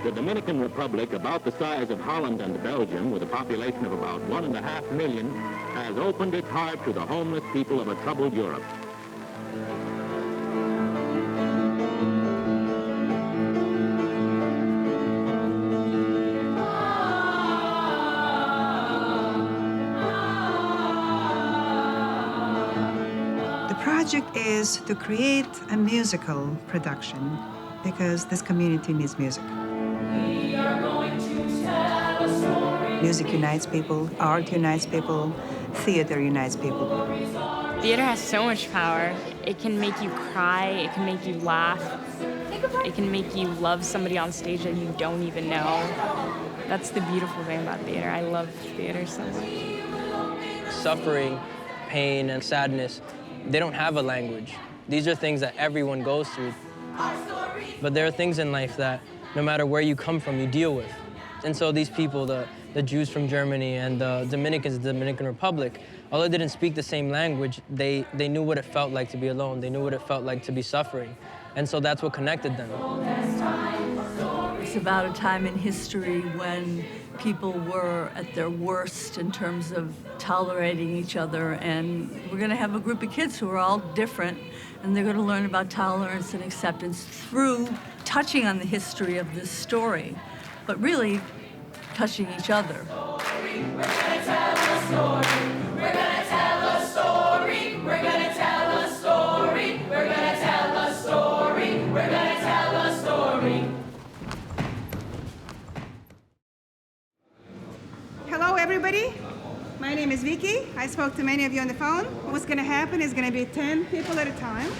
The Dominican Republic, about the size of Holland and Belgium, with a population of about 1.5 million, has opened its heart to the homeless people of a troubled Europe. The project is to create a musical production because this community needs music. We are going to tell a story. Music unites people, art unites people, theater unites people. Theater has so much power. It can make you cry, it can make you laugh, it can make you love somebody on stage that you don't even know. That's the beautiful thing about theater. I love theater so much. Suffering, pain, and sadness, they don't have a language. These are things that everyone goes through. But there are things in life that no matter where you come from, you deal with. And so these people, the Jews from Germany and the Dominicans, the Dominican Republic, although they didn't speak the same language, they knew what it felt like to be alone. They knew what it felt like to be suffering. And so that's what connected them. It's about a time in history when people were at their worst in terms of tolerating each other, and we're going to have a group of kids who are all different, and they're going to learn about tolerance and acceptance through touching on the history of this story, but really touching each other. We're gonna tell a story. We're gonna tell a story. We're gonna tell a story. We're gonna tell a story. We're gonna tell a story. Hello, everybody. My name is Vicky. I spoke to many of you on the phone. What's going to happen is going to be 10 people at a time.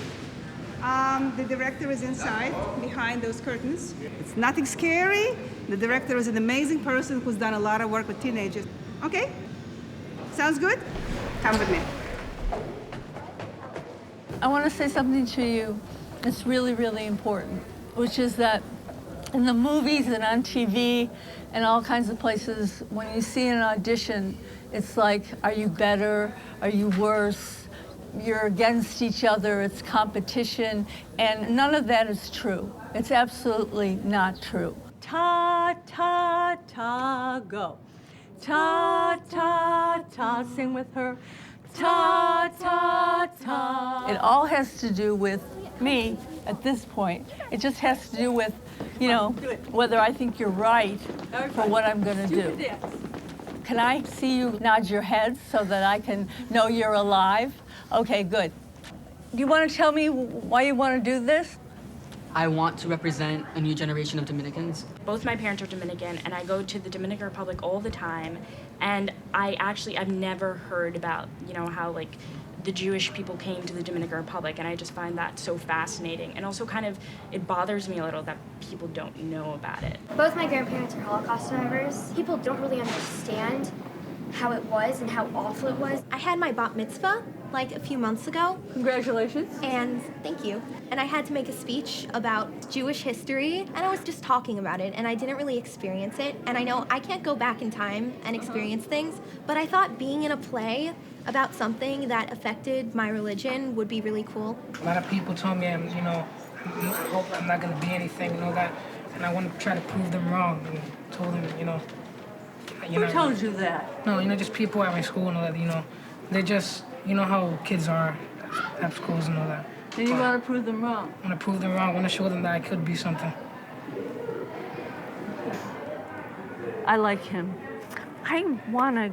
The director is inside, behind those curtains. It's nothing scary. The director is an amazing person who's done a lot of work with teenagers. Okay? Sounds good? Come with me. I want to say something to you that's really, really important, which is that in the movies and on TV and all kinds of places, when you see an audition, it's like, are you better? Are you worse? You're against each other, it's competition, and none of that is true. It's absolutely not true. Ta, ta, ta, go. Ta, ta, ta, sing with her. Ta, ta, ta. It all has to do with me at this point. It just has to do with, you know, whether I think you're right for what I'm gonna do. Can I see you nod your head so that I can know you're alive? Okay, good. Do you want to tell me why you want to do this? I want to represent a new generation of Dominicans. Both my parents are Dominican, and I go to the Dominican Republic all the time. And I've never heard about, you know, how like the Jewish people came to the Dominican Republic, and I just find that so fascinating. And also kind of, it bothers me a little that people don't know about it. Both my grandparents are Holocaust survivors. People don't really understand how it was and how awful it was. I had my bat mitzvah like a few months ago. Congratulations. And thank you. And I had to make a speech about Jewish history, and I was just talking about it, and I didn't really experience it. And I know I can't go back in time and experience things, but I thought being in a play about something that affected my religion would be really cool. A lot of people told me, I hope I'm not going to be anything and all that, and I want to try to prove them wrong, and told them, Who told you that? No, just people at my school and all that, they just, how kids are at schools and all that. And you want to prove them wrong? I want to prove them wrong. I want to show them that I could be something. I like him. I want to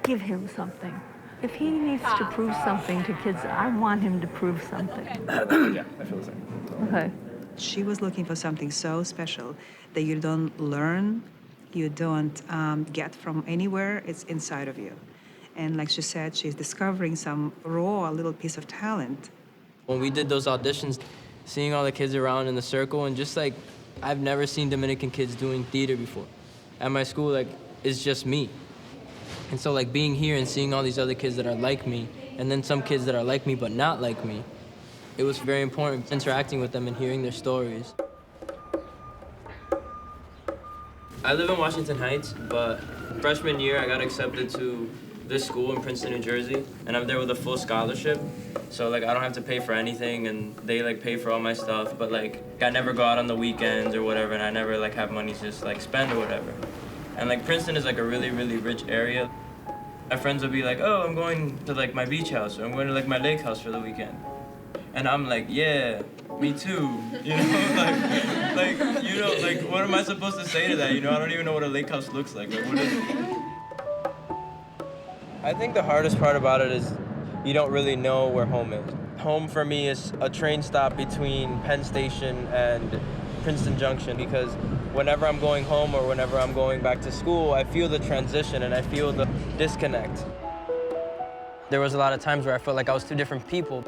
give him something. If he needs to prove something to kids, I want him to prove something. Yeah, I feel the same. Okay. She was looking for something so special that you don't learn, you don't get from anywhere. It's inside of you. And like she said, she's discovering some raw little piece of talent. When we did those auditions, seeing all the kids around in the circle, and just like, I've never seen Dominican kids doing theater before. At my school, like, it's just me. And so like being here and seeing all these other kids that are like me, and then some kids that are like me but not like me, it was very important interacting with them and hearing their stories. I live in Washington Heights, but freshman year I got accepted to this school in Princeton, New Jersey, and I'm there with a full scholarship. So like I don't have to pay for anything, and they like pay for all my stuff, but like I never go out on the weekends or whatever, and I never like have money to just like spend or whatever. And like Princeton is like a really, really rich area. My friends will be like, oh, I'm going to like my beach house, or I'm going to like my lake house for the weekend. And I'm like, yeah, me too. You know, like you know, like what am I supposed to say to that? You know, I don't even know what a lake house looks like. Like what is it? I think the hardest part about it is you don't really know where home is. Home for me is a train stop between Penn Station and Princeton Junction, because whenever I'm going home or whenever I'm going back to school, I feel the transition and I feel the disconnect. There was a lot of times where I felt like I was two different people.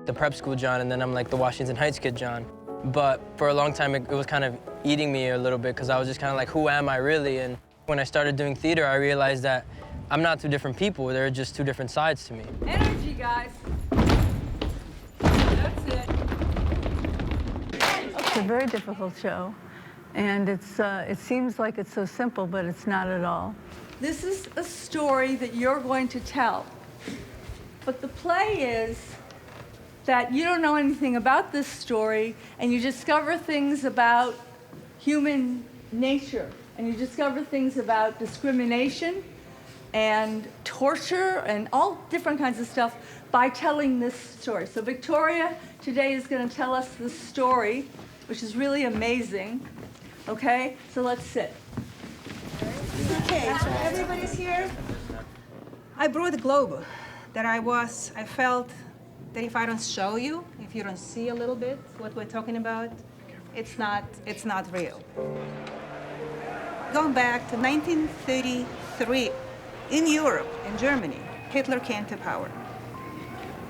The prep school John, and then I'm like the Washington Heights kid John. But for a long time, it was kind of eating me a little bit, because I was just kind of like, who am I really? And when I started doing theater, I realized that I'm not two different people. There are just two different sides to me. Energy, guys. That's it. It's a very difficult show, and it seems like it's so simple, but it's not at all. This is a story that you're going to tell, but the play is that you don't know anything about this story, and you discover things about human nature, and you discover things about discrimination and torture and all different kinds of stuff by telling this story. So Victoria today is going to tell us this story, which is really amazing. Okay, so let's sit. Okay, so everybody's here. I brought a globe that I felt that if I don't show you, if you don't see a little bit what we're talking about, it's not real. Going back to 1933, in Europe, in Germany, Hitler came to power.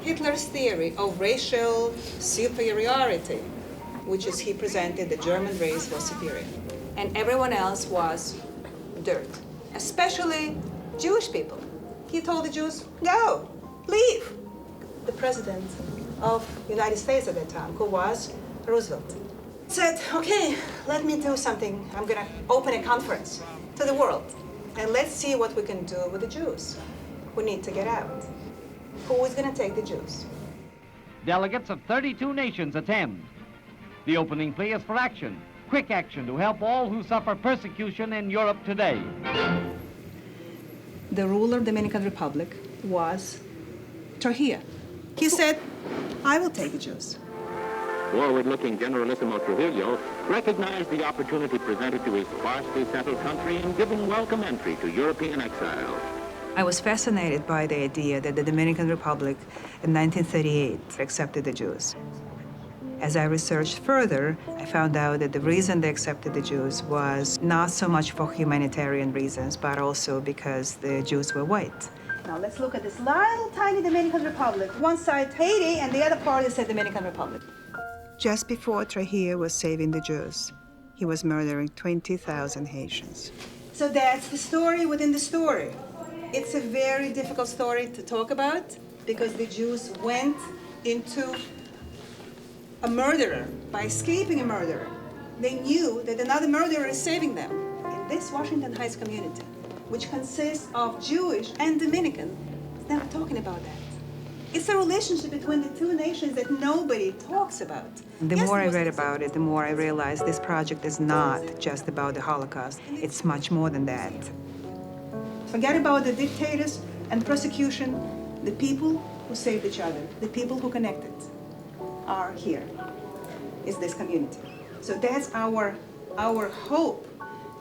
Hitler's theory of racial superiority, which is he presented the German race was superior, and everyone else was dirt, especially Jewish people. He told the Jews, go, leave. The president of the United States at that time, who was Roosevelt, said, okay, let me do something. I'm gonna open a conference to the world, and let's see what we can do with the Jews who need to get out. Who is gonna take the Jews? Delegates of 32 nations attend. The opening plea is for action, quick action to help all who suffer persecution in Europe today. The ruler of the Dominican Republic was Trujillo. He said, I will take the Jews. Forward-looking Generalissimo Trujillo recognized the opportunity presented to his sparsely settled country in giving welcome entry to European exiles. I was fascinated by the idea that the Dominican Republic in 1938 accepted the Jews. As I researched further, I found out that the reason they accepted the Jews was not so much for humanitarian reasons, but also because the Jews were white. Now let's look at this little tiny Dominican Republic. One side Haiti, and the other part is the Dominican Republic. Just before Trujillo was saving the Jews, he was murdering 20,000 Haitians. So that's the story within the story. It's a very difficult story to talk about because the Jews went into a murderer by escaping a murderer. They knew that another murderer is saving them. In this Washington Heights community, which consists of Jewish and Dominican, is never talking about that. It's a relationship between the two nations that nobody talks about. The more I read about it, the more I realized this project is not just about the Holocaust. It's much more than that. Forget about the dictators and persecution. The people who saved each other, the people who connected, are here. Is this community. So that's our hope,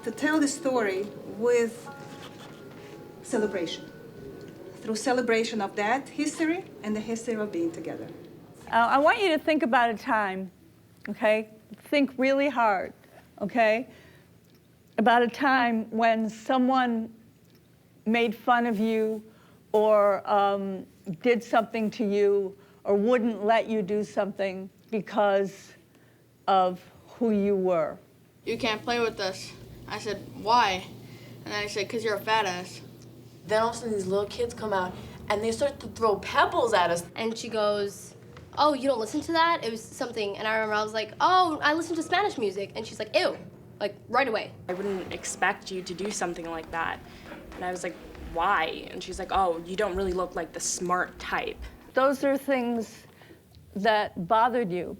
to tell the story with celebration. Through celebration of that history and the history of being together. I want you to think about a time, okay? Think really hard, okay? About a time when someone made fun of you or did something to you or wouldn't let you do something because of who you were. You can't play with us. I said, why? And then I said, because you're a fat ass. Then all of a sudden these little kids come out and they start to throw pebbles at us. And she goes, oh, you don't listen to that? It was something, and I remember I was like, oh, I listen to Spanish music. And she's like, ew, like right away. I wouldn't expect you to do something like that. And I was like, why? And she's like, oh, you don't really look like the smart type. Those are things that bothered you,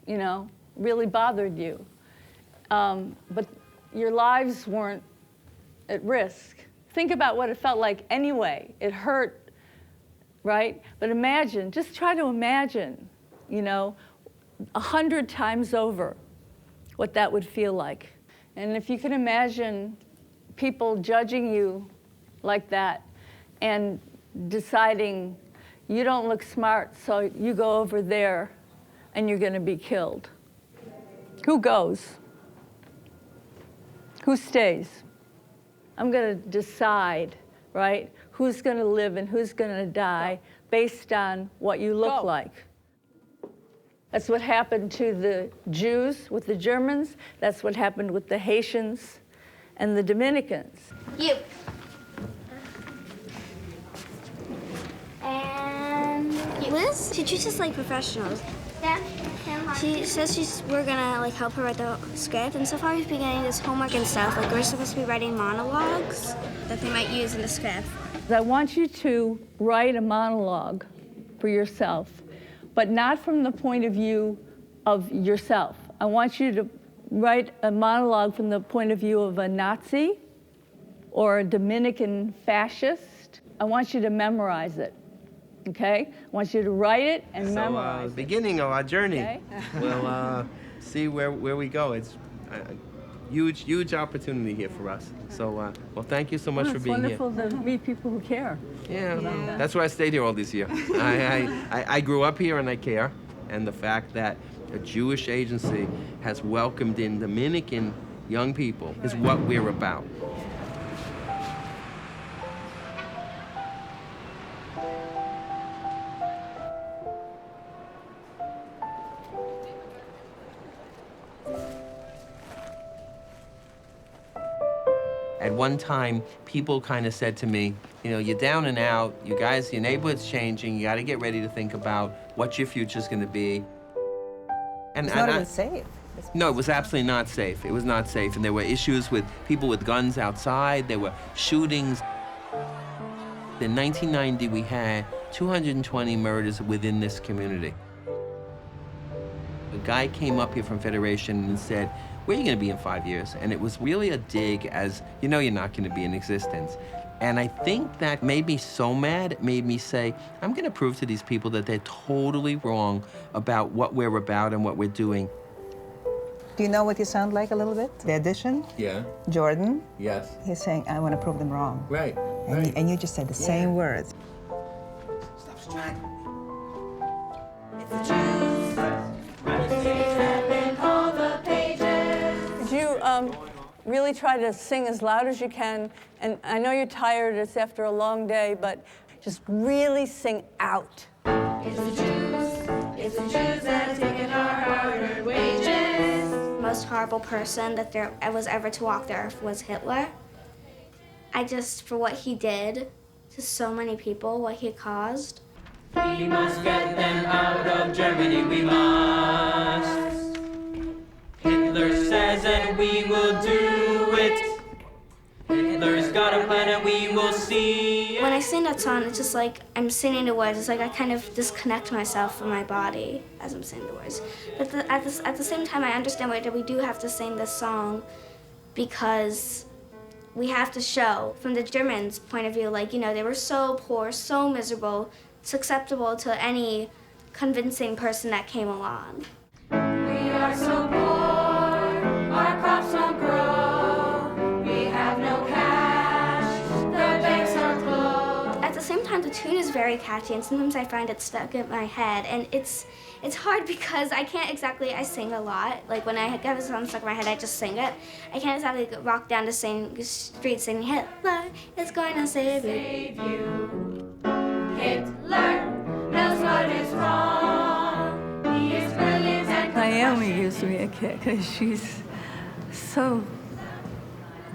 you know, really bothered you. But your lives weren't at risk. Think about what it felt like anyway. It hurt, right? But imagine, just try to imagine, you know, 100 times over what that would feel like. And if you can imagine people judging you like that and deciding you don't look smart, so you go over there and you're going to be killed. Who goes? Who stays? I'm going to decide, right, who's going to live and who's going to die based on what you look like. That's what happened to the Jews with the Germans. That's what happened with the Haitians and the Dominicans. You. And Liz, she treats us like professionals. Yeah. She says we're gonna like help her write the script, and so far we've been getting this homework and stuff. Like we're supposed to be writing monologues that they might use in the script. I want you to write a monologue for yourself, but not from the point of view of yourself. I want you to write a monologue from the point of view of a Nazi or a Dominican fascist. I want you to memorize it. Okay? I want you to write it and memorize it. Beginning of our journey. Okay? We'll see where we go. It's a huge opportunity here for us. So, well, thank you so much for being here. It's wonderful to meet people who care. Yeah. That's why I stayed here all these years. I grew up here and I care. And the fact that a Jewish agency has welcomed in Dominican young people is what we're about. At one time, people kind of said to me, you know, you're down and out, you guys, your neighborhood's changing, you got to get ready to think about what your future's going to be. And it's not even safe. No, it was absolutely not safe. It was not safe. And there were issues with people with guns outside. There were shootings. In 1990, we had 220 murders within this community. A guy came up here from Federation and said, where are you going to be in 5 years? And it was really a dig as, you know you're not going to be in existence. And I think that made me so mad, it made me say, I'm going to prove to these people that they're totally wrong about what we're about and what we're doing. Do you know what you sound like a little bit? The addition? Yeah. Jordan? Yes. He's saying, I want to prove them wrong. Right. And you just said the same words. Stop striking. It's the Jews. All the pages. Could you really try to sing as loud as you can? And I know you're tired, it's after a long day, but just really sing out. It's the Jews that have taken our hard-earned wages. The most horrible person that there was ever to walk the earth was Hitler. For what he did to so many people, what he caused. We must get them out of Germany, we must. Hitler says and we will do it. Hitler's got a plan and we will see it. When I sing that song, it's just like I'm singing the words. It's like I kind of disconnect myself from my body as I'm singing the words. But at the same time, I understand that we do have to sing this song because we have to show from the Germans' point of view, like, you know, they were so poor, so miserable, it's acceptable to any convincing person that came along. We are so poor, our crops don't grow, we have no cash, the banks are closed. At the same time, the tune is very catchy, and sometimes I find it stuck in my head, and it's hard because I can't exactly, I sing a lot. Like when I have a song stuck in my head, I just sing it. I can't exactly rock down to the street singing, Hitler is going to save you. Hitler knows what is wrong. He is brilliant and Naomi gives me a kick because she's so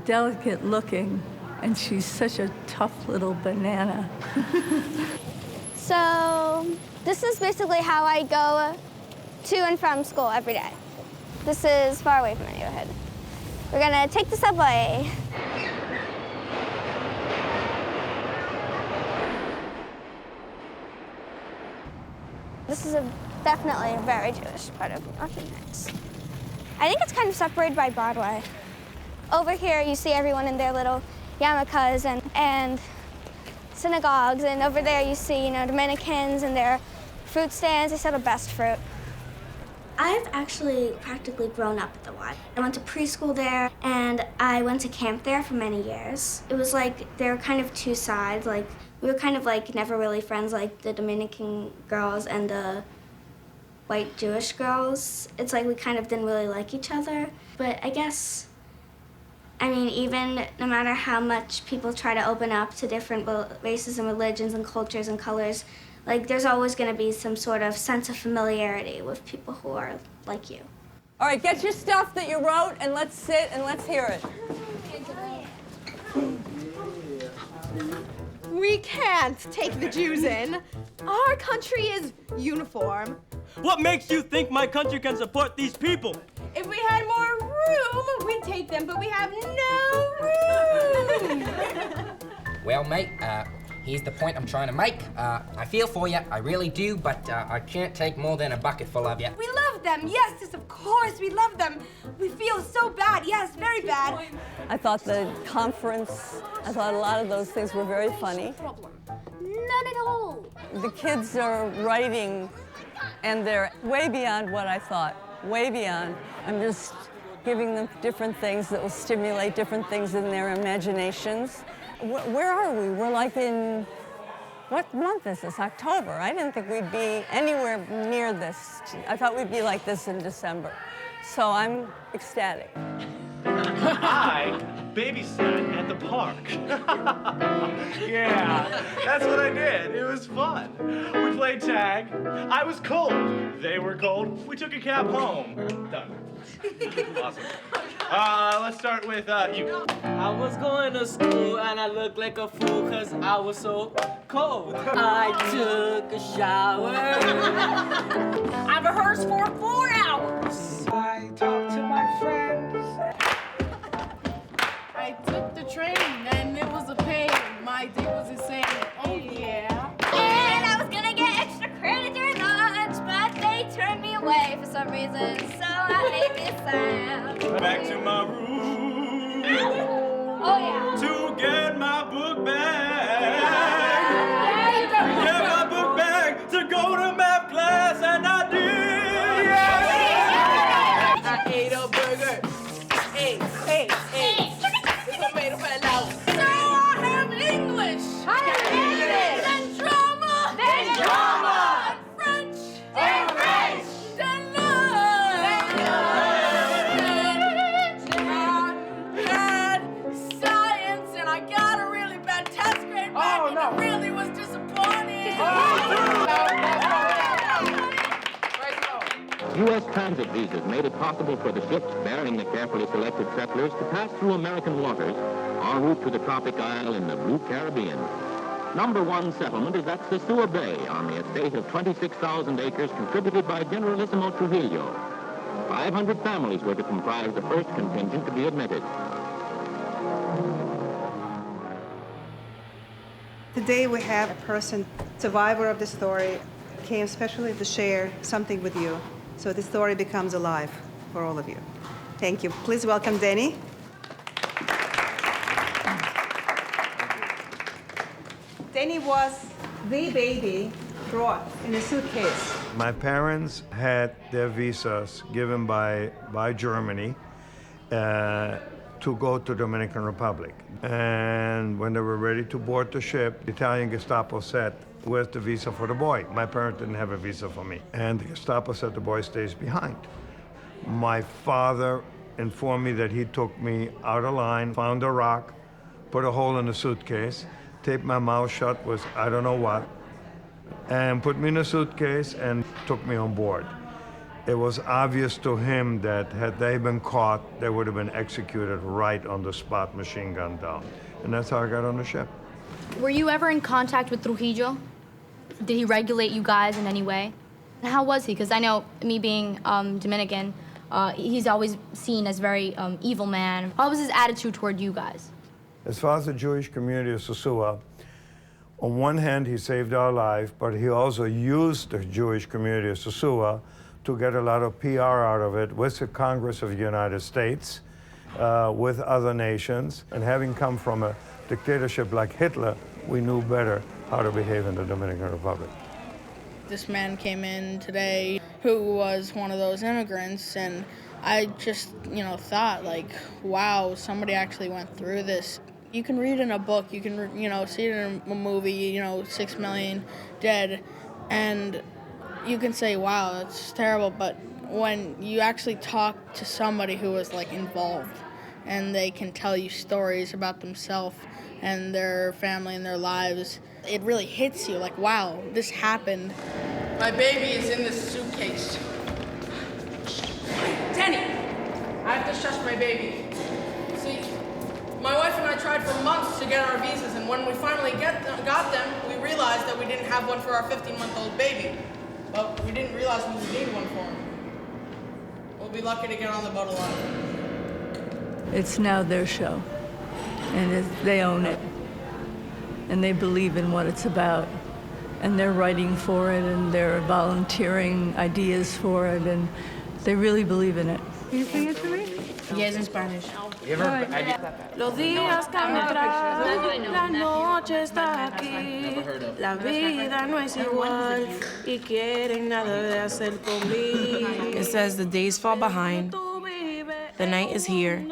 delicate looking and she's such a tough little banana. So this is basically how I go to and from school every day. This is far away from the neighborhood. We're gonna take the subway. This is definitely a very Jewish part of Latinx. I think it's kind of separated by Broadway. Over here, you see everyone in their little yarmulkes and synagogues, and over there you see, Dominicans and their fruit stands. They sell the best fruit. I've actually practically grown up at the Y. I went to preschool there, and I went to camp there for many years. It was like there were kind of two sides. Like we were kind of like never really friends, like the Dominican girls and the white Jewish girls. It's like we kind of didn't really like each other. But I guess, even no matter how much people try to open up to different races and religions and cultures and colors, like there's always going to be some sort of sense of familiarity with people who are like you. All right, get your stuff that you wrote and let's sit and let's hear it. We can't take the Jews in. Our country is uniform. What makes you think my country can support these people? If we had more room, we'd take them, but we have no room. Well, mate, here's the point I'm trying to make. I feel for you, I really do, but I can't take more than a bucket full of you. We love them, yes, of course, we love them. We feel so bad, yes, very bad. I thought the conference, I thought a lot of those things were very funny. None at all. The kids are writing, and they're way beyond what I thought, way beyond. I'm just giving them different things that will stimulate different things in their imaginations. Where are we? We're like in, what month is this? October. I didn't think we'd be anywhere near this. I thought we'd be like this in December. So I'm ecstatic. I babysat at the park. Yeah, that's what I did. It was fun. We played tag. I was cold. They were cold. We took a cab home. Done. Awesome. Let's start with you. I was going to school and I looked like a fool because I was so cold. I took a shower. I rehearsed for 4 hours. I talked to my friends. I took the train and it was a pain. My day was insane. Oh yeah. And I was gonna get extra credit during lunch, but they turned me away for some reason, so I made this sound. Back to my room. Oh yeah. To get my book bag. Get my book bag to go to math class, and I did. Yeah. I ate a burger. Hey. It's a made of hello. So I have English. I have English. Then drama. Then drama. And French. Then French. Then love. Then had science, and I got a really bad test grade back, and it really was disappointing. U.S. transit visas made it possible for the ships bearing the carefully selected settlers to pass through American waters en route to the tropic isle in the blue Caribbean. Number 1 settlement is at Sosua Bay on the estate of 26,000 acres contributed by Generalissimo Trujillo. 500 families were to comprise the first contingent to be admitted. Today we have a person, survivor of the story, came especially to share something with you. So the story becomes alive for all of you. Thank you. Please welcome Danny. Danny was the baby brought in a suitcase. My parents had their visas given by Germany to go to Dominican Republic. And when they were ready to board the ship, the Italian Gestapo said, "Where's the visa for the boy?" My parents didn't have a visa for me. And the Gestapo said the boy stays behind. My father informed me that he took me out of line, found a rock, put a hole in the suitcase, taped my mouth shut with I don't know what, and put me in a suitcase and took me on board. It was obvious to him that had they been caught, they would have been executed right on the spot, machine gun down. And that's how I got on the ship. Were you ever in contact with Trujillo? Did he regulate you guys in any way? And how was he? Because I know, me being Dominican, he's always seen as very evil man. What was his attitude toward you guys? As far as the Jewish community of Sosua, On one hand, he saved our life, but he also used the Jewish community of Sosua to get a lot of PR out of it with the Congress of the United States, with other nations. And having come from a dictatorship like Hitler, we knew better how to behave in the Dominican Republic. This man came in today who was one of those immigrants, and I just, thought like, wow, somebody actually went through this. You can read in a book, you can, see it in a movie, 6 million dead, and you can say, wow, that's terrible, but when you actually talk to somebody who was like involved and they can tell you stories about themselves and their family and their lives, it really hits you like, wow, this happened. My baby is in this suitcase. Denny! I have to shush my baby. See, my wife and I tried for months to get our visas, and when we finally got them, we realized that we didn't have one for our 15-month-old baby. But we didn't realize we would need one for him. We'll be lucky to get on the boat alive. It's now their show, and they own it, and they believe in what it's about, and they're writing for it, and they're volunteering ideas for it, and they really believe in it. Can you sing it to me? Yes, in Spanish. Los días cambian atrás, la noche está aquí, la vida no es igual y quieren nada de hacer conmigo. It says the days fall behind, the night is here,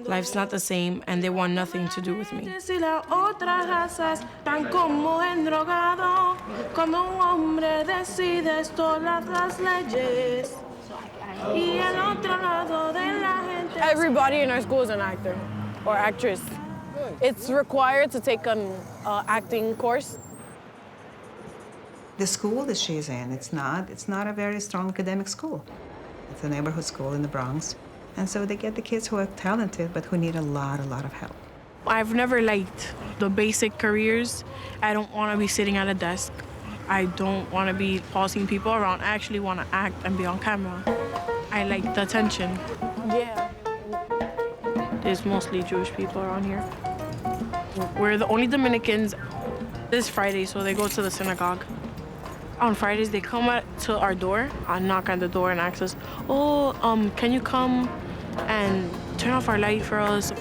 life's not the same, and they want nothing to do with me. Si las otras razas tan como endrogado, cuando un hombre decide todas las leyes. Everybody in our school is an actor or actress. It's required to take an acting course. The school that she's in, it's not a very strong academic school. It's a neighborhood school in the Bronx. And so they get the kids who are talented, but who need a lot of help. I've never liked the basic careers. I don't want to be sitting at a desk. I don't want to be bossing people around. I actually want to act and be on camera. I like the attention. Yeah. There's mostly Jewish people around here. We're the only Dominicans. This Friday, so they go to the synagogue. On Fridays, they come to our door. I knock on the door and ask us, can you come and turn off our light for us?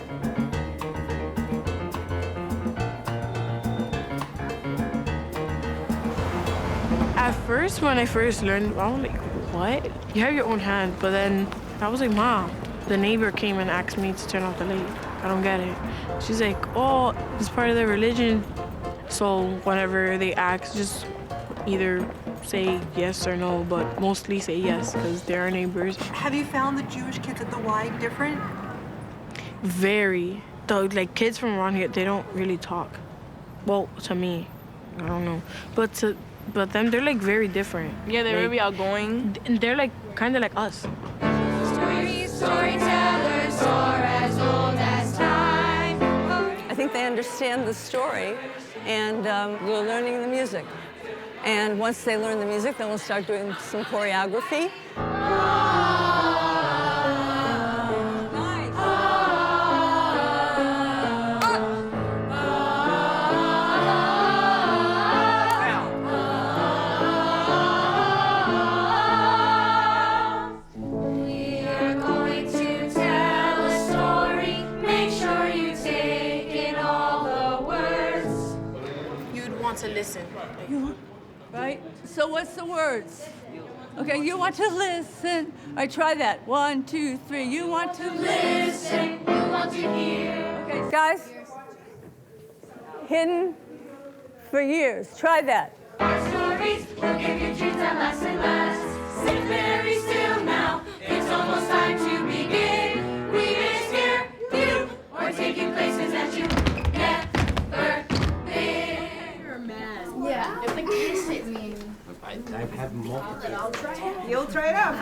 At first, when I first learned, I was like, what? You have your own hand, but then I was like, Mom, the neighbor came and asked me to turn off the light. I don't get it. She's like, oh, it's part of their religion. So whenever they ask, just either say yes or no, but mostly say yes, because they're our neighbors. Have you found the Jewish kids at the Y different? Very. Like kids from around here, they don't really talk. Well, to me, I don't know. But them, they're like very different. Yeah, they're really outgoing. They're like kind of like us. Storytellers soar as old as time. I think they understand the story, and they're learning the music. And once they learn the music, then we'll start doing some choreography. To listen. Right? So what's the words? Okay, you want to listen. All right, try that. 1, 2, 3. You want to listen. You want to hear. Okay, guys. Hidden for years. Try that. Our stories will give you dreams that last and last. Sit very still now. It's almost time to begin. We may scare you or take you places that you never been. Yeah, if the kids hit me. I've had multiple. You'll try it out.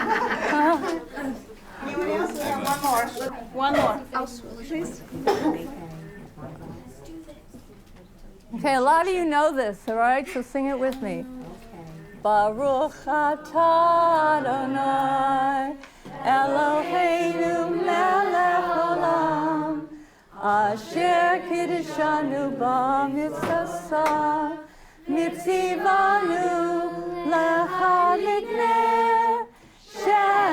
Anyone else? One more. Please. Okay, a lot of you know this, all right? So sing it with me. Baruch atah Adonai Eloheinu melech olam Asher kiddushanu b'mitzvasa, mitzivanu lechadlikneh Chanukah.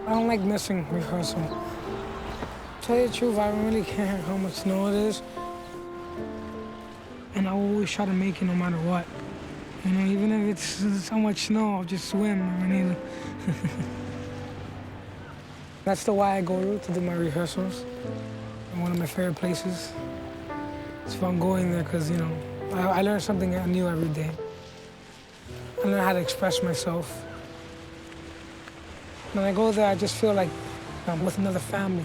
I don't like missing rehearsal. To tell you the truth, I don't really care how much snow it is. And I always try to make it no matter what. You know, even if it's so much snow, I'll just swim. I mean, that's the Y I go to do my rehearsals. And one of my favorite places. It's fun going there because, you know, I learn something new every day. I learn how to express myself. When I go there, I just feel like I'm with another family.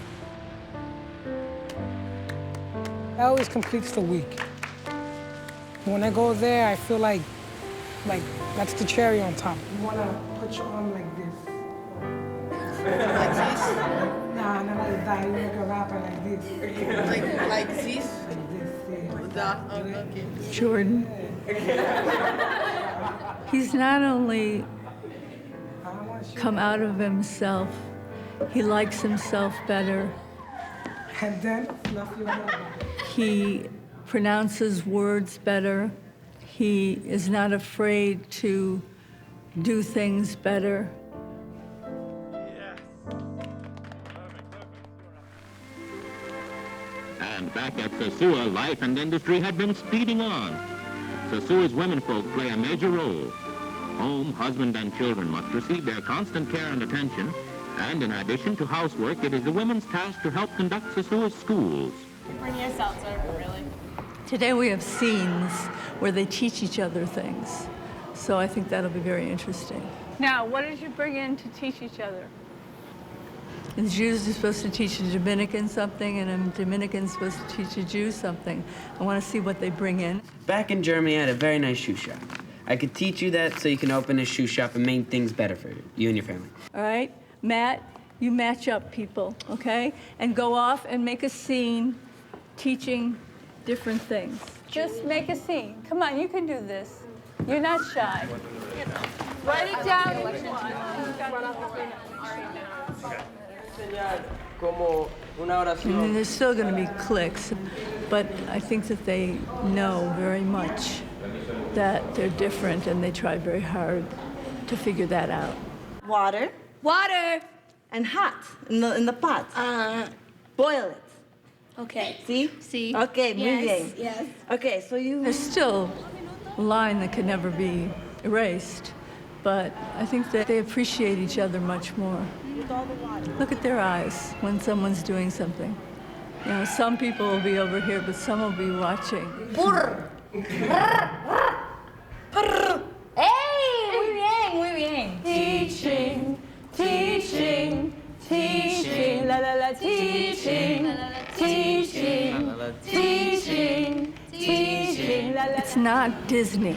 That always completes the week. When I go there, I feel like that's the cherry on top. You want to put your arm like this. Like this? Nah, not like that. You make a rapper like this. Like this? Like this, yeah. Okay. Jordan. He's not only come out of himself, he likes himself better. And then, fluff your hair. He pronounces words better. He is not afraid to do things better. And back at Sosua, life and industry had been speeding on. Sosua's womenfolk play a major role. Home, husband, and children must receive their constant care and attention. And in addition to housework, it is the women's task to help conduct Sosua's schools. Bring yourself over, really. Today we have scenes where they teach each other things. So I think that'll be very interesting. Now, what did you bring in to teach each other? The Jews are supposed to teach a Dominican something, and a Dominican's supposed to teach a Jew something. I want to see what they bring in. Back in Germany, I had a very nice shoe shop. I could teach you that so you can open a shoe shop and make things better for you and your family. All right, Matt, you match up people, okay? And go off and make a scene teaching different things. Just make a scene. Come on, you can do this. You're not shy. Write it down. And there's still going to be cliques, but I think that they know very much that they're different, and they try very hard to figure that out. Water. Water. And hot in the pot. Boil it. Okay. See? Okay, muy bien. Yes. Okay, so you... There's still a line that can never be erased, but I think that they appreciate each other much more. Look at their eyes when someone's doing something. You know, some people will be over here, but some will be watching. Hey, muy bien. Teaching, teaching, teaching, la la la, teaching, teaching, teaching, teaching, la la. It's not Disney.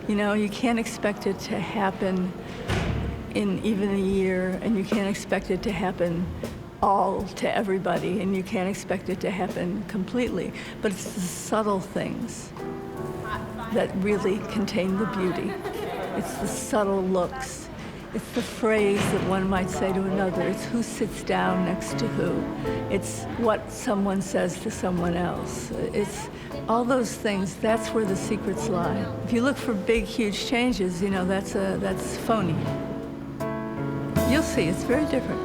You know, you can't expect it to happen in even a year, and you can't expect it to happen all to everybody, and you can't expect it to happen completely. But it's the subtle things that really contain the beauty. It's the subtle looks. It's the phrase that one might say to another. It's who sits down next to who. It's what someone says to someone else. It's all those things. That's where the secrets lie. If you look for big, huge changes, you know, that's phony. You'll see, it's very different.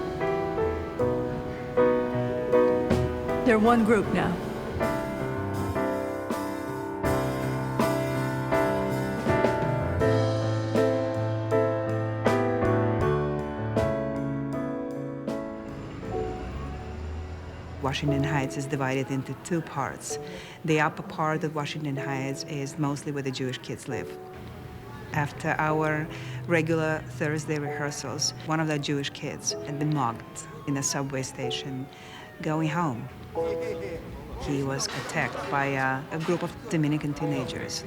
They're one group now. Washington Heights is divided into two parts. The upper part of Washington Heights is mostly where the Jewish kids live. After our regular Thursday rehearsals, one of the Jewish kids had been mugged in a subway station going home. He was attacked by a group of Dominican teenagers.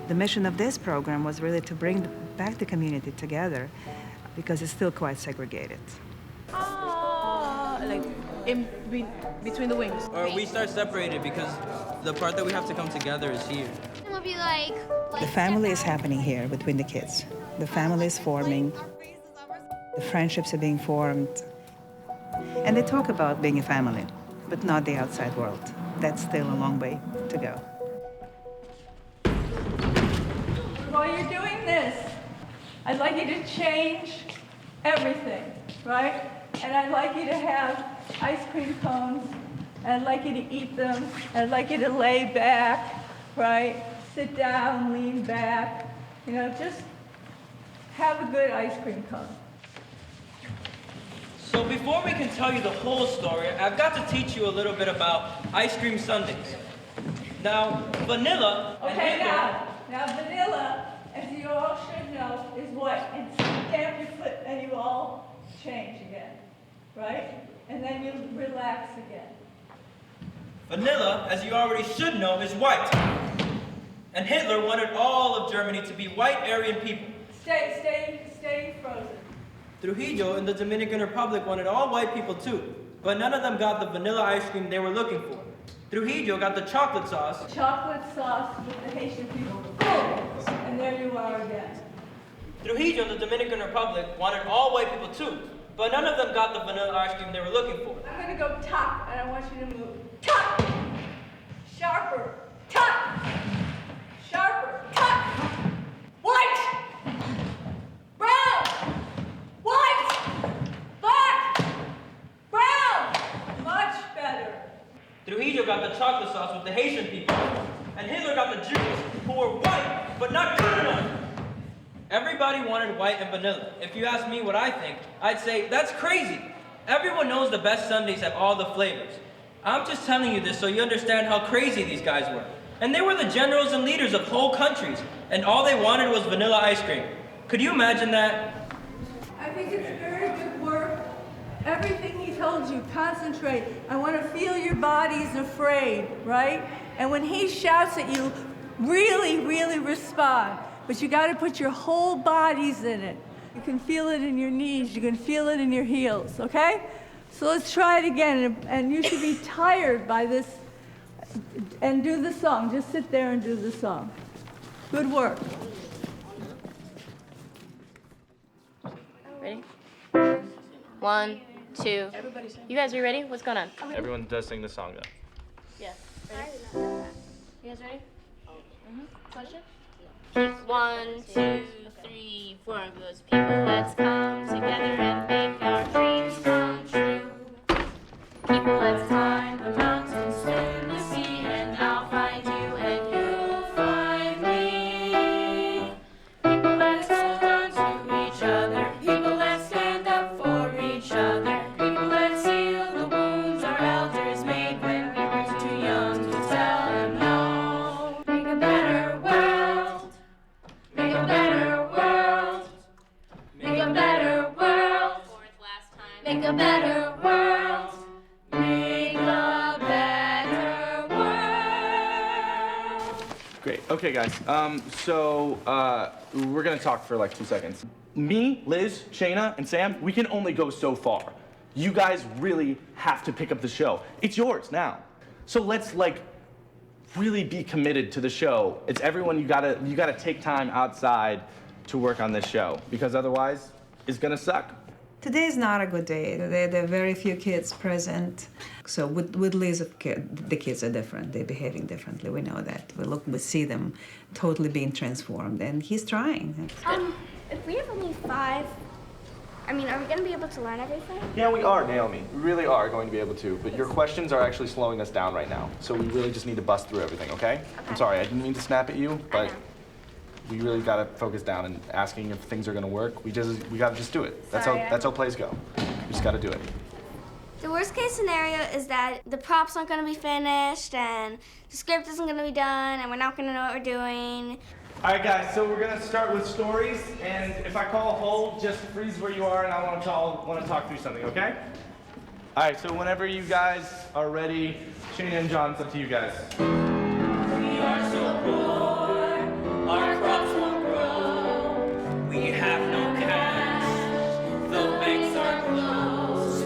The mission of this program was really to bring back the community together because it's still quite segregated. Like between the wings. Or we start separated because the part that we have to come together is here. The family is happening here between the kids. The family is forming. The friendships are being formed. And they talk about being a family, but not the outside world. That's still a long way to go. While you're doing this, I'd like you to change everything, right? And I'd like you to have ice cream cones, and I'd like you to eat them, and I'd like you to lay back, right? Sit down, lean back, you know, just have a good ice cream cone. So before we can tell you the whole story, I've got to teach you a little bit about ice cream sundaes. Now, vanilla and Okay, Hitler... now vanilla, as you all should know, is what? And stamp your foot, and you all change again, right? And then you relax again. Vanilla, as you already should know, is white. And Hitler wanted all of Germany to be white Aryan people. Stay frozen. Trujillo in the Dominican Republic wanted all white people too, but none of them got the vanilla ice cream they were looking for. Trujillo got the chocolate sauce. Chocolate sauce with the Haitian people. Boom! And there you are again. Trujillo in the Dominican Republic wanted all white people too, but none of them got the vanilla ice cream they were looking for. I'm gonna go top, and I want you to move. Top! Sharper. Top! Sharper. Top! White! Brown! White! Black! Brown! Much better. Trujillo got the chocolate sauce with the Haitian people, and Hitler got the Jews, who were white, but not good enough. Everybody wanted white and vanilla. If you ask me what I think, I'd say, that's crazy. Everyone knows the best sundaes have all the flavors. I'm just telling you this so you understand how crazy these guys were. And they were the generals and leaders of whole countries, and all they wanted was vanilla ice cream. Could you imagine that? I think it's very good work. Everything he told you, concentrate. I want to feel your body's afraid, right? And when he shouts at you, really, really respond. But you got to put your whole bodies in it. You can feel it in your knees. You can feel it in your heels, okay? So let's try it again. And you should be tired by this. And do the song. Just sit there and do the song. Good work. Ready? 1, 2. You guys, are you ready? What's going on? Everyone does sing the song though. Yeah. Ready? You guys ready? Question? 1, 2, 3, 4 of those people. Let's come together and make our dreams come true. People, let's climb the mountains, swim the sea, and I'll find you and you'll find me. People, let's hold on to each other. People, let's stand up for each other. People, let's heal the wounds our elders made when we were too young to tell them no. Make a better world. Make a better world. Make a better world. Make a better world. Make a better world. Great. Okay, guys. So we're gonna talk for like 2 seconds. Me, Liz, Shayna, and Sam, we can only go so far. You guys really have to pick up the show. It's yours now. So let's really be committed to the show. It's everyone. You gotta take time outside to work on this show because otherwise, it's gonna suck. Today is not a good day. There are very few kids present. So with Liz, the kids are different. They're behaving differently. We know that. We see them totally being transformed, and he's trying. If we have only 5, I mean, are we going to be able to learn everything? Yeah, we are, Naomi. We really are going to be able to. But your questions are actually slowing us down right now. So we really just need to bust through everything, okay? I'm sorry, I didn't mean to snap at you, but we really got to focus down and asking if things are going to work. We got to just do it. That's how plays go. We just got to do it. The worst case scenario is that the props aren't going to be finished and the script isn't going to be done and we're not going to know what we're doing. All right, guys, so we're going to start with stories. And if I call a hold, just freeze where you are, and I want to talk through something, okay? All right, so whenever you guys are ready, Shayna and John, it's up to you guys. We are so poor, our crops won't grow. We have no cash, the banks are closed.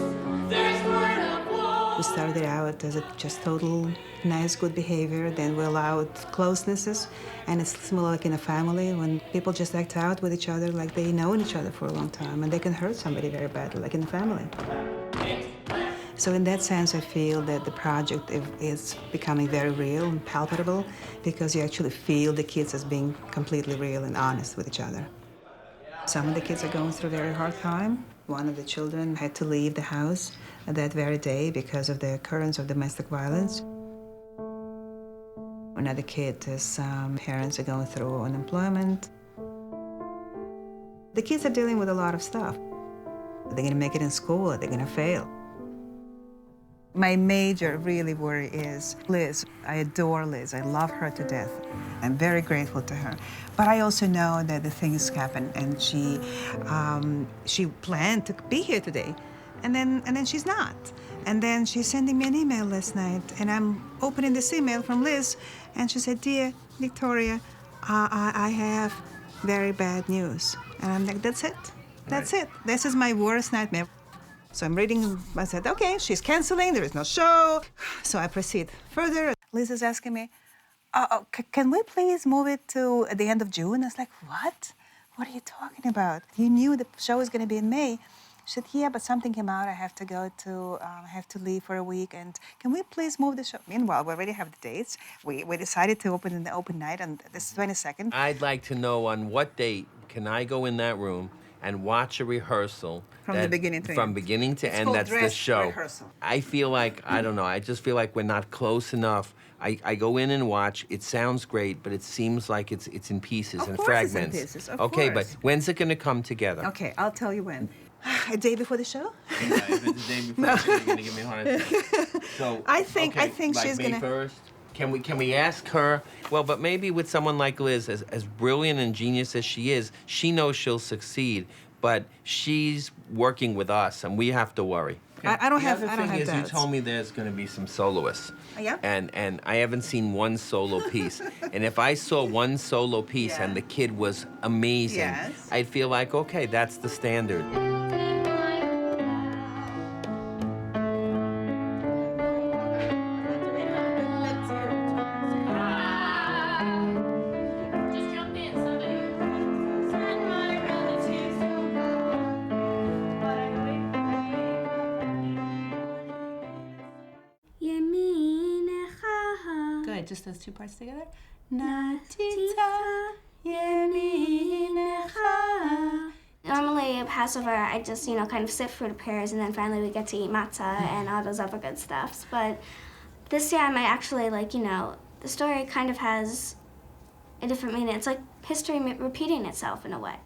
There's word of war. We started out as just total nice, good behavior. Then we allowed closenesses, and it's similar like in a family when people just act out with each other like they know each other for a long time, and they can hurt somebody very badly, like in the family. So in that sense, I feel that the project is becoming very real and palpable because you actually feel the kids as being completely real and honest with each other. Some of the kids are going through a very hard time. One of the children had to leave the house that very day because of the occurrence of domestic violence. Another kid, his parents are going through unemployment. The kids are dealing with a lot of stuff. Are they going to make it in school? Are they going to fail? My major really worry is Liz. I adore Liz. I love her to death. I'm very grateful to her. But I also know that the things happen, and she planned to be here today, and then she's not. And then she's sending me an email last night, and I'm opening this email from Liz, and she said, "Dear Victoria, I have very bad news." And I'm like, that's it. That's it. This is my worst nightmare. So I'm reading, I said, okay, she's canceling, there is no show. So I proceed further. Liz is asking me, can we please move it to the end of June? I was like, what? What are you talking about? You knew the show was going to be in May. She said, yeah, but something came out. I have to leave for a week. And can we please move the show? Meanwhile, we already have the dates. We decided to open in the open night on this 22nd. I'd like to know on what date can I go in that room and watch a rehearsal From the beginning to from end. beginning to It's end. called That's the dress show. rehearsal. I feel like, I don't know, I just feel like we're not close enough. I go in and watch. It sounds great, but it seems like it's in pieces and fragments. It's in pieces, of okay, course. but when's it going to come together? Okay, I'll tell you when. A day before the show? Yeah, if it's the day before the show, you're going to give me a heart attack. So, I think like she's May gonna. 1st? Can we ask her? Well, but maybe with someone like Liz, as brilliant and genius as she is, she knows she'll succeed. But she's working with us, and we have to worry. I don't have. The I other don't thing have is, you doubts. told me there's going to be some soloists. Yeah. And I haven't seen one solo piece. And if I saw one solo piece and the kid was amazing, Yes. I'd feel like, okay, that's the standard. Just jump in, somebody. Good, just those two parts together. Natita Yeminecha. Normally at Passover, I just, kind of sit through the prayers, and then finally we get to eat matzah and all those other good stuffs. But this year I might actually, the story kind of has a different meaning. It's like history repeating itself in a way.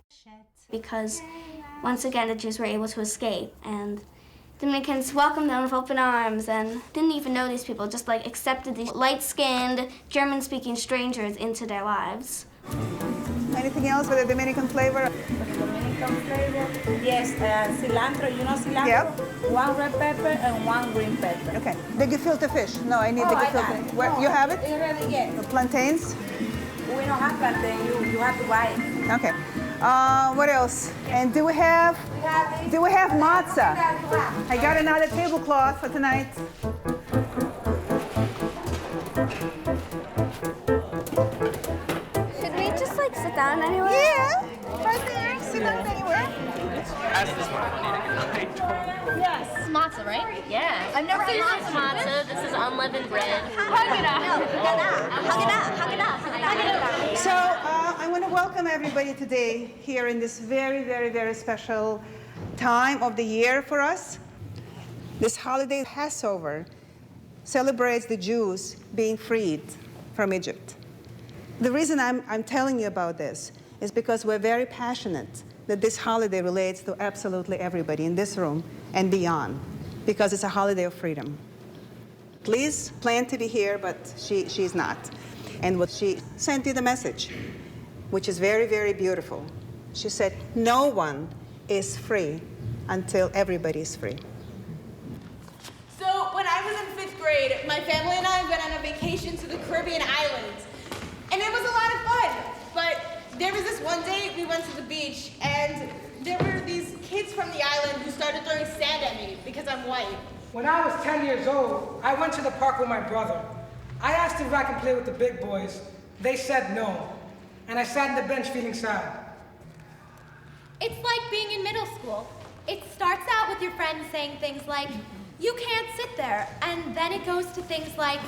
Because once again, the Jews were able to escape, and Dominicans welcomed them with open arms and didn't even know these people, just accepted these light-skinned, German-speaking strangers into their lives. Anything else with a Dominican flavor? Dominican flavor? Yes, cilantro. You know cilantro? Yep. 1 red pepper and 1 green pepper. Okay. The gefilte fish. No, I need the I gefilte. got it. Where, No, you have it? Already, yes. The plantains? We don't have plantain. You have to buy it. Okay. What else? And do we have matzah? I got another tablecloth for tonight. Should we just sit down anywhere? Yeah, right there. Sit down anywhere. Yes. Matzah, right? Yeah. I've never had matzah. This is unleavened bread. So I want to welcome everybody today here in this very, very, very special time of the year for us. This holiday, Passover, celebrates the Jews being freed from Egypt. The reason I'm telling you about this is because we're very passionate that this holiday relates to absolutely everybody in this room and beyond, because it's a holiday of freedom. Liz planned to be here, but she's not. And what she sent you the message, which is very, very beautiful. She said, no one is free until everybody is free. So when I was in 5th grade, my family and I went on a vacation to the Caribbean islands. And it was a lot of fun. But there was this one day we went to the beach, and there were these kids from the island who started throwing sand at me because I'm white. When I was 10 years old, I went to the park with my brother. I asked if I can play with the big boys. They said no. And I sat on the bench feeling sad. It's like being in middle school. It starts out with your friends saying things like, you can't sit there, and then it goes to things like,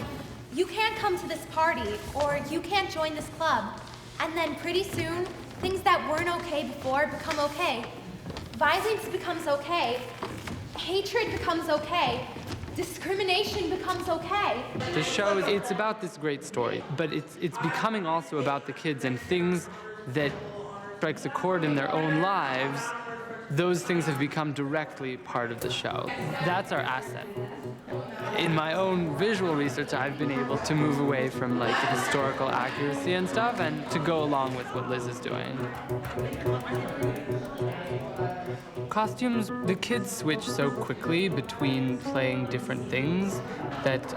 you can't come to this party, or you can't join this club. And then pretty soon, things that weren't okay before become okay. Violence becomes okay. Hatred becomes okay. Discrimination becomes okay. The show, it's about this great story, but it's becoming also about the kids and things that strikes a chord in their own lives. Those things have become directly part of the show. That's our asset. In my own visual research, I've been able to move away from like historical accuracy and stuff and to go along with what Liz is doing. Costumes, the kids switch so quickly between playing different things that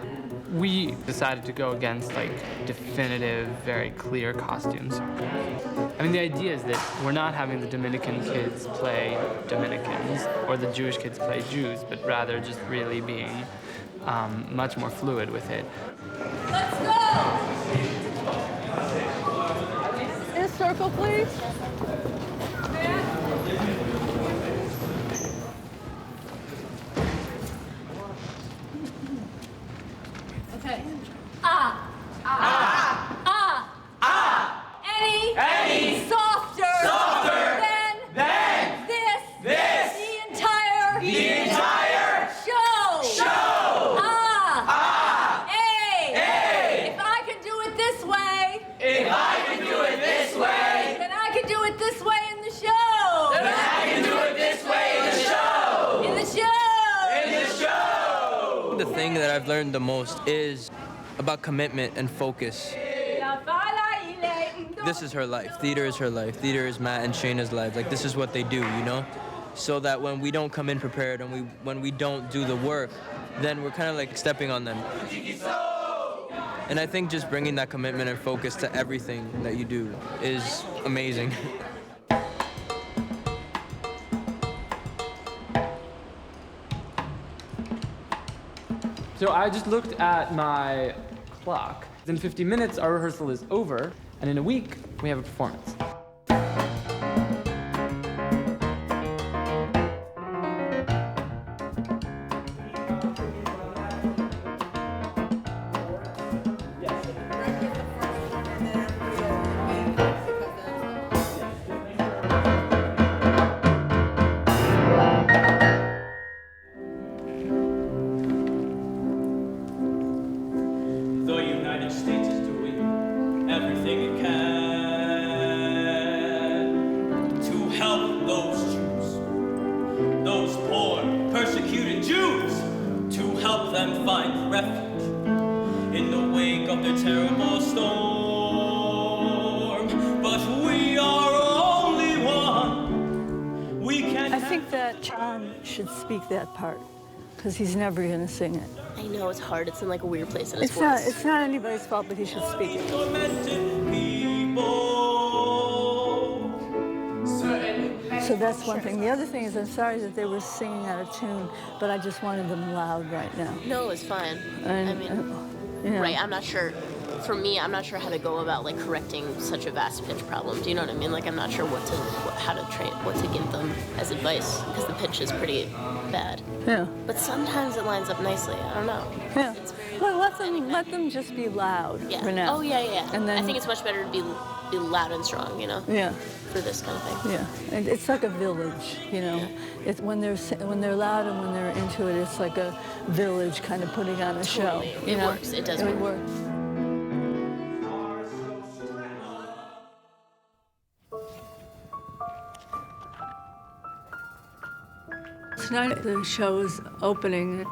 we decided to go against like definitive, very clear costumes. I mean, the idea is that we're not having the Dominican kids play Dominicans or the Jewish kids play Jews, but rather just really being much more fluid with it. Let's go! In a circle, please. Okay. Any softer than this the entire show. If I can do it this way, then I can do it this way in the show. In the show. The thing that I've learned the most is about commitment and focus. This is her life. Theater is her life. Theater is Matt and Shayna's life. Like, this is what they do, you know? So that when we don't come in prepared and when we don't do the work, then we're kind of like stepping on them. And I think just bringing that commitment and focus to everything that you do is amazing. So I just looked at my clock. In 50 minutes, our rehearsal is over, and in a week, we have a performance. The United States is doing everything it can to help those Jews, those poor, persecuted Jews, to help them find refuge in the wake of the terrible storm. But we are only one. We can. I think that John should speak that part, because he's never going to sing it. I know it's hard. It's in like a weird place in his voice. It's not anybody's fault, but he should speak it. So that's one thing. The other thing is I'm sorry that they were singing out of tune, but I just wanted them loud right now. No, it's fine. And, I mean, you know. right, I'm not sure. For me, I'm not sure how to go about like correcting such a vast pitch problem. Do you know what I mean? Like, I'm not sure what to give them as advice, because the pitch is pretty bad. Yeah. But sometimes it lines up nicely. I don't know. Yeah. Well, let them just be loud for now. Oh yeah. And then I think it's much better to be loud and strong, you know. Yeah. For this kind of thing. Yeah, and it's like a village, you know. It's when they're loud and when they're into it, it's like a village kind of putting on a show. It works. It does work. Tonight the show is opening.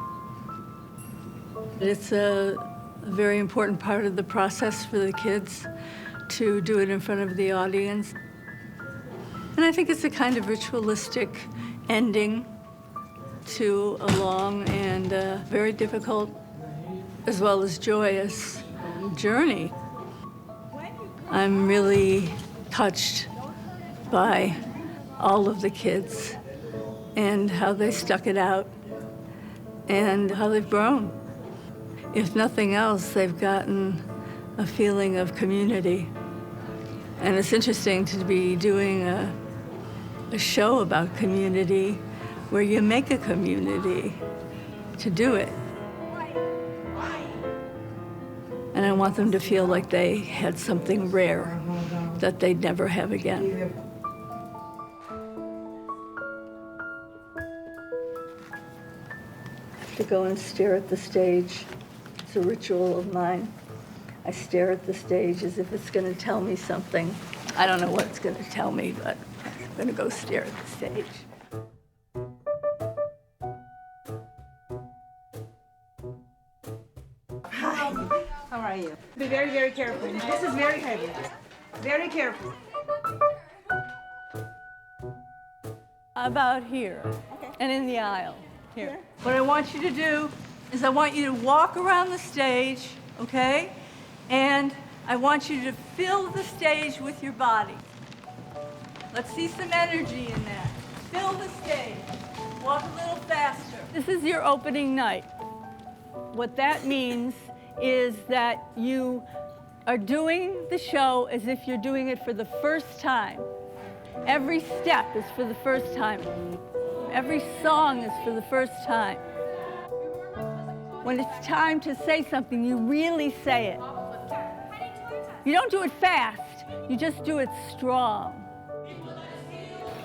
It's a very important part of the process for the kids to do it in front of the audience. And I think it's a kind of ritualistic ending to a long and very difficult, as well as joyous, journey. I'm really touched by all of the kids and how they stuck it out and how they've grown. If nothing else, they've gotten a feeling of community. And it's interesting to be doing a show about community where you make a community to do it. And I want them to feel like they had something rare that they'd never have again. I have to go and stare at the stage. It's a ritual of mine. I stare at the stage as if it's going to tell me something. I don't know what it's going to tell me, but I'm going to go stare at the stage. Hi. How are you? Be very, very careful. This is very heavy. Very careful. About here, and in the aisle, here. What I want you to do is I want you to walk around the stage, okay? And I want you to fill the stage with your body. Let's see some energy in that. Fill the stage. Walk a little faster. This is your opening night. What that means is that you are doing the show as if you're doing it for the first time. Every step is for the first time. Every song is for the first time. When it's time to say something, you really say it. You don't do it fast, you just do it strong.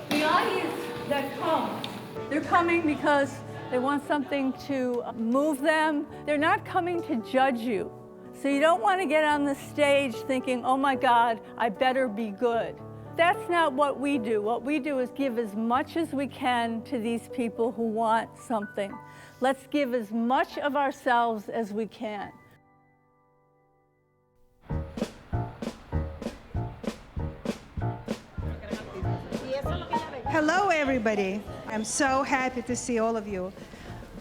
The audience that comes, they're coming because they want something to move them. They're not coming to judge you. So you don't want to get on the stage thinking, oh my God, I better be good. That's not what we do. What we do is give as much as we can to these people who want something. Let's give as much of ourselves as we can. Hello, everybody. I'm so happy to see all of you.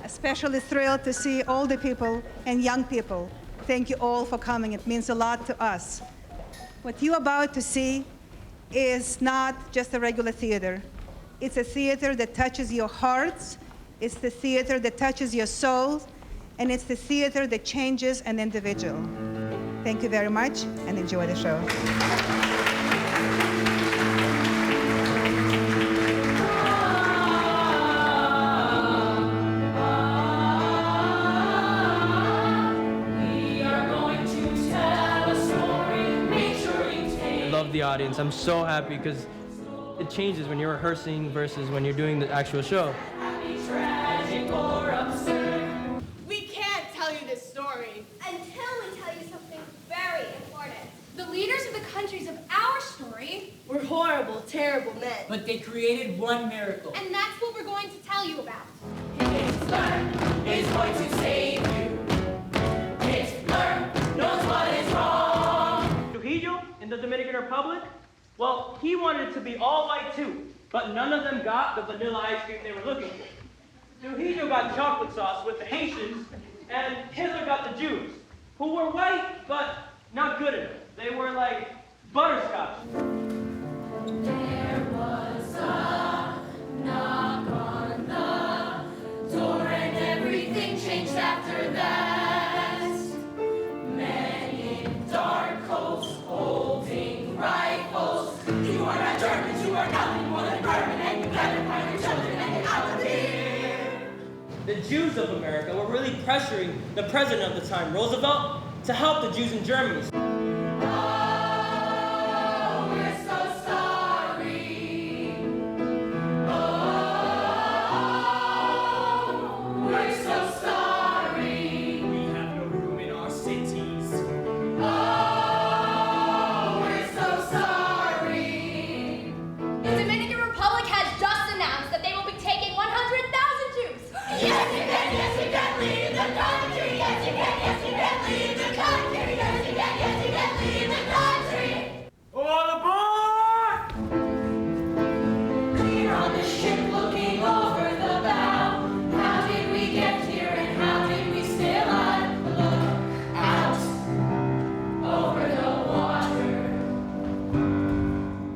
Especially thrilled to see all the people and young people. Thank you all for coming. It means a lot to us. What you're about to see is not just a regular theater. It's a theater that touches your hearts. It's the theater that touches your soul. And it's the theater that changes an individual. Thank you very much, and enjoy the show. The audience. I'm so happy because it changes when you're rehearsing versus when you're doing the actual show. We can't tell you this story Until we tell you something very important. The leaders of the countries of our story were horrible, terrible men. But they created one miracle. and that's what we're going to tell you about. Is going to save you. Hitler knows what is wrong. Trujillo in the Dominican Republic, well, he wanted it to be all white too, but none of them got the vanilla ice cream they were looking for. Trujillo got chocolate sauce with the Haitians, and Hitler got the Jews, who were white, but not good enough. They were like butterscotch. There was a knock on the door and everything changed after that. Men in dark coats holding rifles. You are not Germans, you are nothing more than vermin, and you better find your children and get out of here. The Jews of America were really pressuring the president of the time, Roosevelt, to help the Jews in Germany.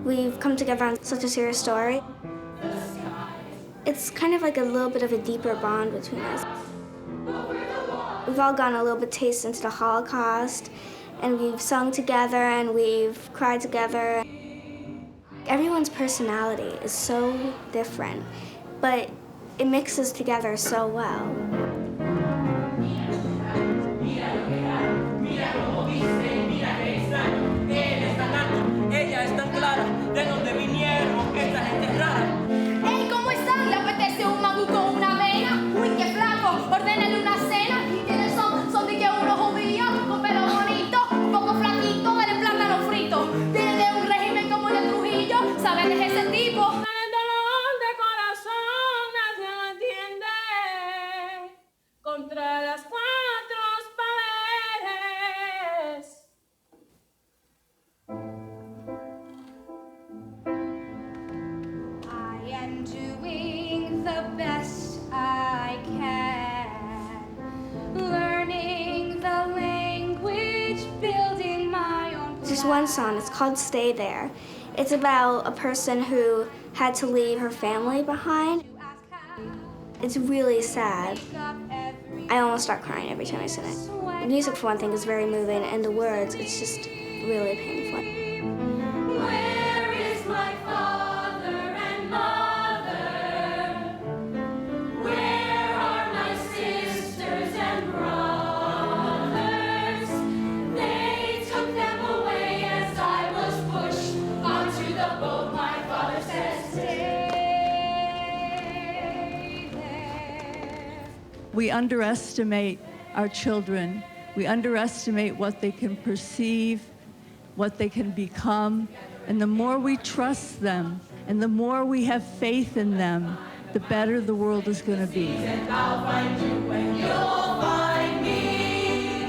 We've come together on such a serious story. It's kind of like a little bit of a deeper bond between us. we've all gotten a little bit taste into the Holocaust, and we've sung together and we've cried together. Everyone's personality is so different, but it mixes together so well. Hey, ¿cómo están? ¿Le apetece un mangú con una avena? Uy, qué flaco, ordénale una cena. Y tiene son de que uno judío, con pelo bonito, un poco flaquito, dale plátano frito. Viene de un régimen como el de Trujillo, ¿saben de ese tipo? El dolor de corazón nadie lo entiende. Contra las cuatro paredes. I am doing the best I can, learning the language, building my own. There's one song, it's called Stay There. It's about a person who had to leave her family behind. It's really sad. I almost start crying every time I sing it. The music, for one thing, is very moving, and the words, it's just really painful. Where is my father and mother? Where are my sisters and brothers? They took them away as I was pushed onto the boat. My father said, stay there. We underestimate our children. We underestimate what they can perceive, what they can become. And the more we trust them and the more we have faith in them, the better the world is going to be. And I'll find you and you'll find me.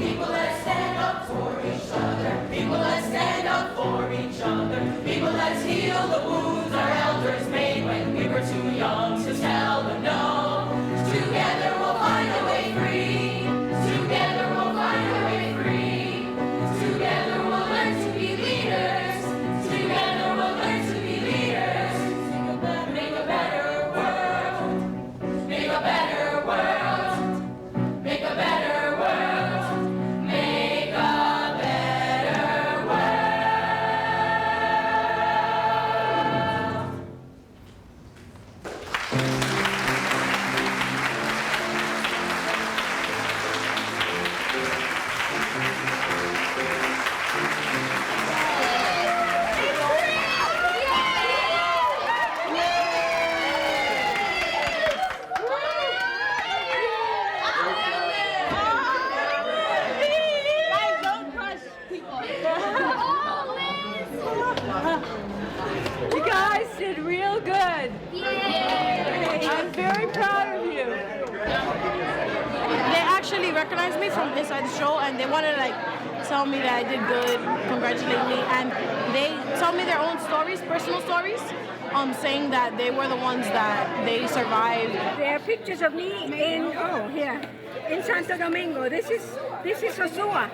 People that stand up for each other. People that stand up for each other. People that heal the wounds our elders made when we were too young to tell them no. Together we'll find a way free. Together we'll find a way free. Together we'll learn to be leaders. Together we'll learn to be leaders. Make a better world. Make a better world. Make a better world. Make a better Guys, don't crush people. You guys did real good. I'm very proud of you. They actually recognized me from inside the show, and they wanted to like tell me that I did good, congratulate me, and they tell me their own stories, personal stories, saying that they were the ones that they survived. There are pictures of me in in Santo Domingo. This is Sosua.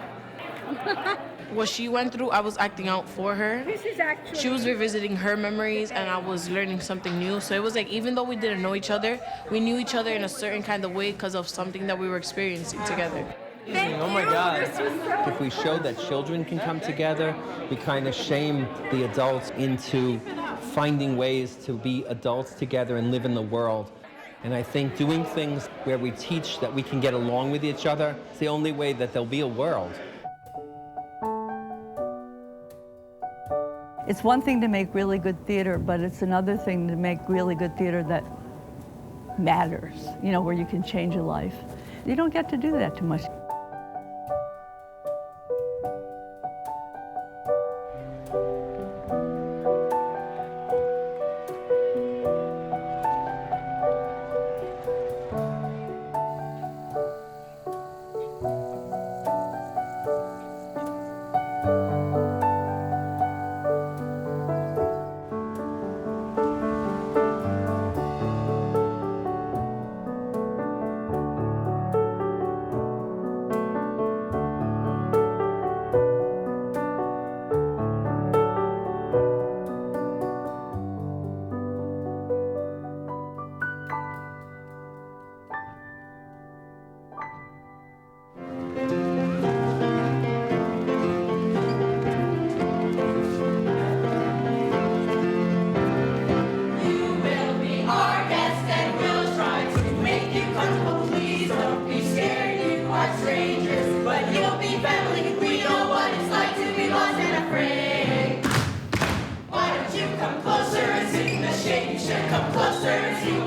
What she went through, I was acting out for her. This is actually. She was revisiting her memories, and I was learning something new. So it was like, even though we didn't know each other, we knew each other in a certain kind of way because of something that we were experiencing together. Oh my God. If we show that children can come together, we kind of shame the adults into finding ways to be adults together and live in the world. And I think doing things where we teach that we can get along with each other is the only way that there'll be a world. It's one thing to make really good theater, but it's another thing to make really good theater that matters, you know, where you can change a life. You don't get to do that too much. closer and see the shape you share. Come closer and see